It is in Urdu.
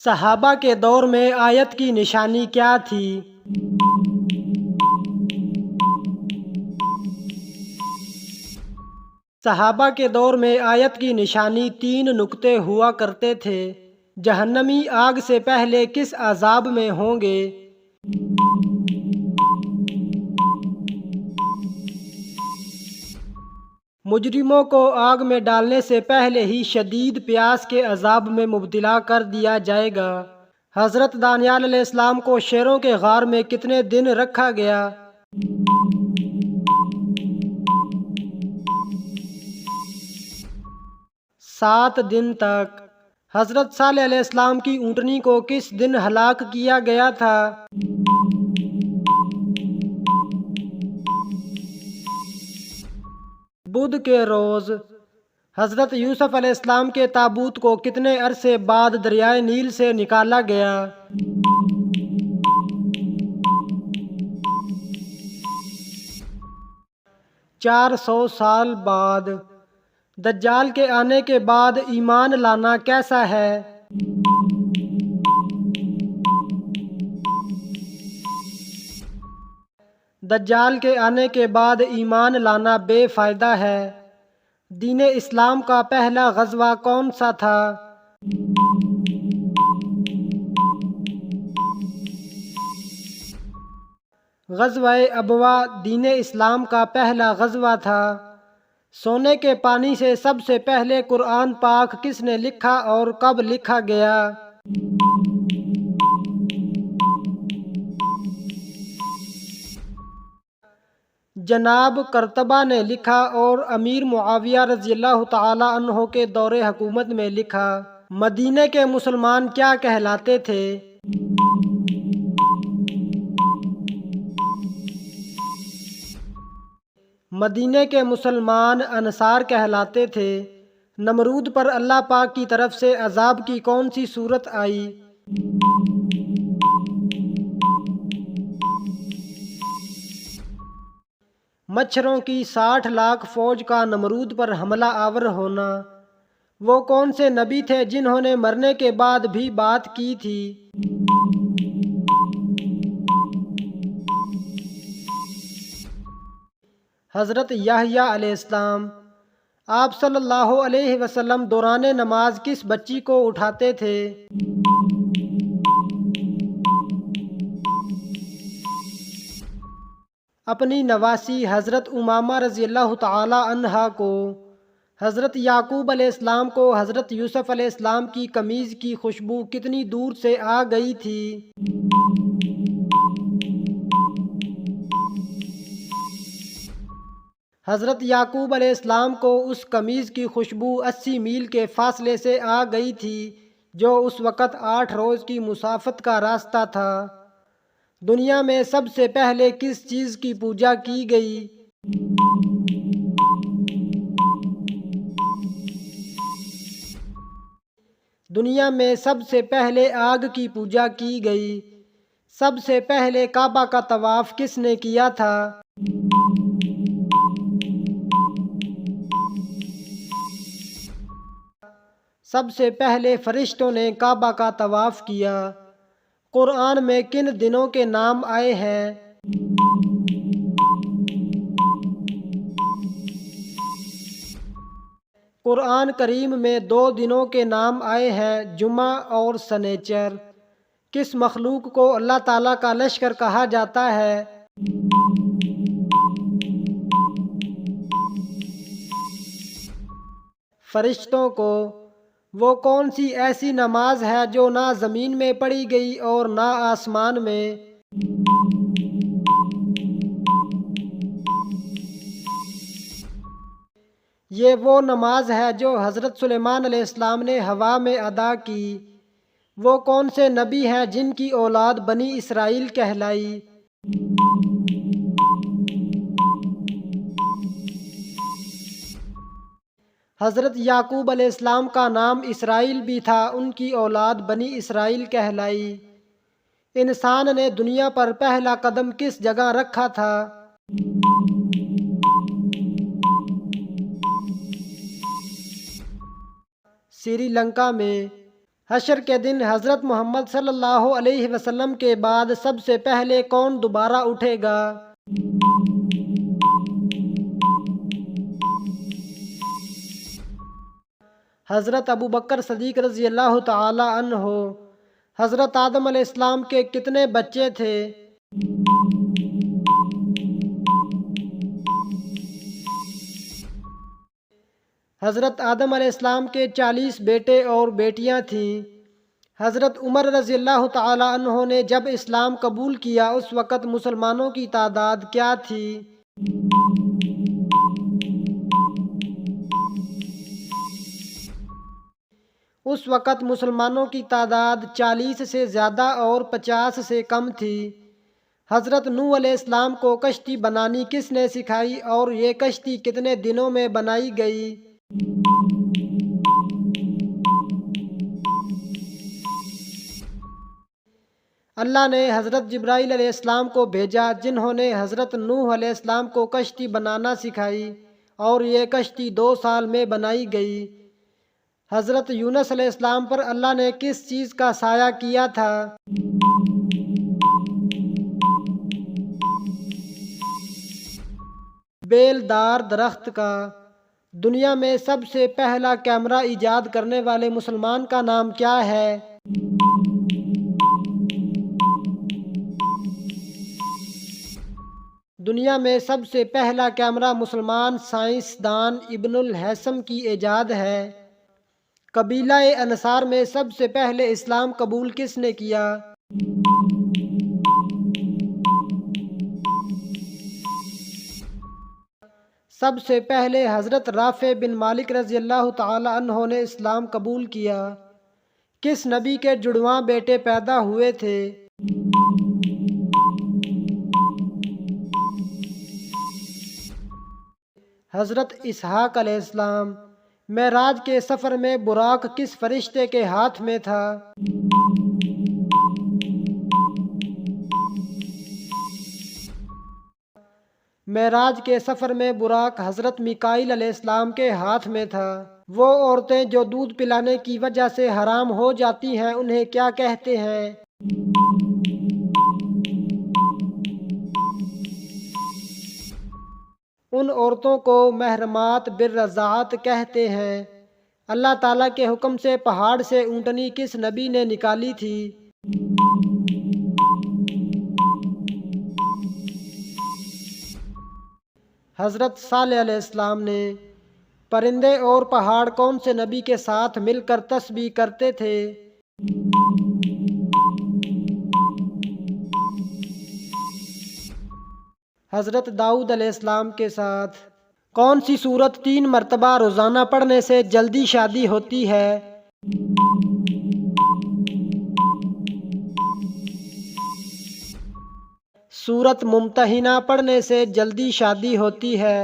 صحابہ کے دور میں آیت کی نشانی کیا تھی؟ صحابہ کے دور میں آیت کی نشانی 3 نقطے ہوا کرتے تھے۔ جہنمی آگ سے پہلے کس عذاب میں ہوں گے؟ مجرموں کو آگ میں ڈالنے سے پہلے ہی شدید پیاس کے عذاب میں مبتلا کر دیا جائے گا۔ حضرت دانیال علیہ السلام کو شیروں کے غار میں کتنے دن رکھا گیا؟ 7 دن تک۔ حضرت صالح علیہ السلام کی اونٹنی کو کس دن ہلاک کیا گیا تھا؟ بدھ کے روز۔ حضرت یوسف علیہ السلام کے تابوت کو کتنے عرصے بعد دریائے نیل سے نکالا گیا؟ 400 سال بعد۔ دجال کے آنے کے بعد ایمان لانا کیسا ہے؟ دجال کے آنے کے بعد ایمان لانا بے فائدہ ہے۔ دین اسلام کا پہلا غزوہ کون سا تھا؟ غزوہ ابوا دین اسلام کا پہلا غزوہ تھا۔ سونے کے پانی سے سب سے پہلے قرآن پاک کس نے لکھا اور کب لکھا گیا؟ جناب قرطبہ نے لکھا اور امیر معاویہ رضی اللہ تعالی عنہ کے دور حکومت میں لکھا۔ مدینے کے مسلمان کیا کہلاتے تھے؟ مدینے کے مسلمان انصار کہلاتے تھے۔ نمرود پر اللہ پاک کی طرف سے عذاب کی کون سی صورت آئی؟ مچھروں کی 60 لاکھ فوج کا نمرود پر حملہ آور ہونا۔ وہ کون سے نبی تھے جنہوں نے مرنے کے بعد بھی بات کی تھی؟ حضرت یحییٰ علیہ السلام۔ آپ صلی اللہ علیہ وسلم دوران نماز کس بچی کو اٹھاتے تھے؟ اپنی نواسی حضرت امامہ رضی اللہ تعالی عنہا کو۔ حضرت یعقوب علیہ السلام کو حضرت یوسف علیہ السلام کی قمیض کی خوشبو کتنی دور سے آ گئی تھی؟ حضرت یعقوب علیہ السلام کو اس قمیض کی خوشبو 80 میل کے فاصلے سے آ گئی تھی، جو اس وقت 8 روز کی مسافت کا راستہ تھا۔ دنیا میں سب سے پہلے کس چیز کی پوجا کی گئی؟ دنیا میں سب سے پہلے آگ کی پوجا کی گئی۔ سب سے پہلے کعبہ کا طواف کس نے کیا تھا؟ سب سے پہلے فرشتوں نے کعبہ کا طواف کیا۔ قرآن میں کن دنوں کے نام آئے ہیں؟ قرآن کریم میں 2 دنوں کے نام آئے ہیں، جمعہ اور سنیچر۔ کس مخلوق کو اللہ تعالیٰ کا لشکر کہا جاتا ہے؟ فرشتوں کو۔ وہ کون سی ایسی نماز ہے جو نہ زمین میں پڑھی گئی اور نہ آسمان میں؟ یہ وہ نماز ہے جو حضرت سلیمان علیہ السلام نے ہوا میں ادا کی۔ وہ کون سے نبی ہیں جن کی اولاد بنی اسرائیل کہلائی؟ حضرت یعقوب علیہ السلام کا نام اسرائیل بھی تھا، ان کی اولاد بنی اسرائیل کہلائی۔ انسان نے دنیا پر پہلا قدم کس جگہ رکھا تھا؟ سری لنکا میں۔ حشر کے دن حضرت محمد صلی اللہ علیہ وسلم کے بعد سب سے پہلے کون دوبارہ اٹھے گا؟ حضرت ابوبکر صدیق رضی اللہ تعالی عنہ۔ حضرت آدم علیہ السلام کے کتنے بچے تھے؟ حضرت آدم علیہ السلام کے 40 بیٹے اور بیٹیاں تھیں۔ حضرت عمر رضی اللہ تعالی عنہ نے جب اسلام قبول کیا اس وقت مسلمانوں کی تعداد کیا تھی؟ اس وقت مسلمانوں کی تعداد 40 سے زیادہ اور 50 سے کم تھی۔ حضرت نوح علیہ السلام کو کشتی بنانی کس نے سکھائی اور یہ کشتی کتنے دنوں میں بنائی گئی؟ اللہ نے حضرت جبرائیل علیہ السلام کو بھیجا جنہوں نے حضرت نوح علیہ السلام کو کشتی بنانا سکھائی اور یہ کشتی 2 سال میں بنائی گئی۔ حضرت یونس علیہ السلام پر اللہ نے کس چیز کا سایہ کیا تھا؟ بیل دار درخت کا۔ دنیا میں سب سے پہلا کیمرہ ایجاد کرنے والے مسلمان کا نام کیا ہے؟ دنیا میں سب سے پہلا کیمرہ مسلمان سائنسدان ابن الہیثم کی ایجاد ہے۔ قبیلہ انصار میں سب سے پہلے اسلام قبول کس نے کیا؟ سب سے پہلے حضرت رافع بن مالک رضی اللہ تعالی عنہ نے اسلام قبول کیا۔ کس نبی کے جڑواں بیٹے پیدا ہوئے تھے؟ حضرت اسحاق علیہ السلام۔ معراج کے سفر میں براق کس فرشتے کے ہاتھ میں تھا؟ معراج کے سفر میں براق حضرت میکائیل علیہ السلام کے ہاتھ میں تھا۔ وہ عورتیں جو دودھ پلانے کی وجہ سے حرام ہو جاتی ہیں انہیں کیا کہتے ہیں؟ ان عورتوں کو محرمات بالرضاعت کہتے ہیں۔ اللہ تعالیٰ کے حکم سے پہاڑ سے اونٹنی کس نبی نے نکالی تھی؟ حضرت صالح علیہ السلام نے۔ پرندے اور پہاڑ کون سے نبی کے ساتھ مل کر تسبیح کرتے تھے؟ حضرت داؤد علیہ السلام کے ساتھ۔ کون سی سورت 3 مرتبہ روزانہ پڑھنے سے جلدی شادی ہوتی ہے؟ سورت ممتحنہ پڑھنے سے جلدی شادی ہوتی ہے۔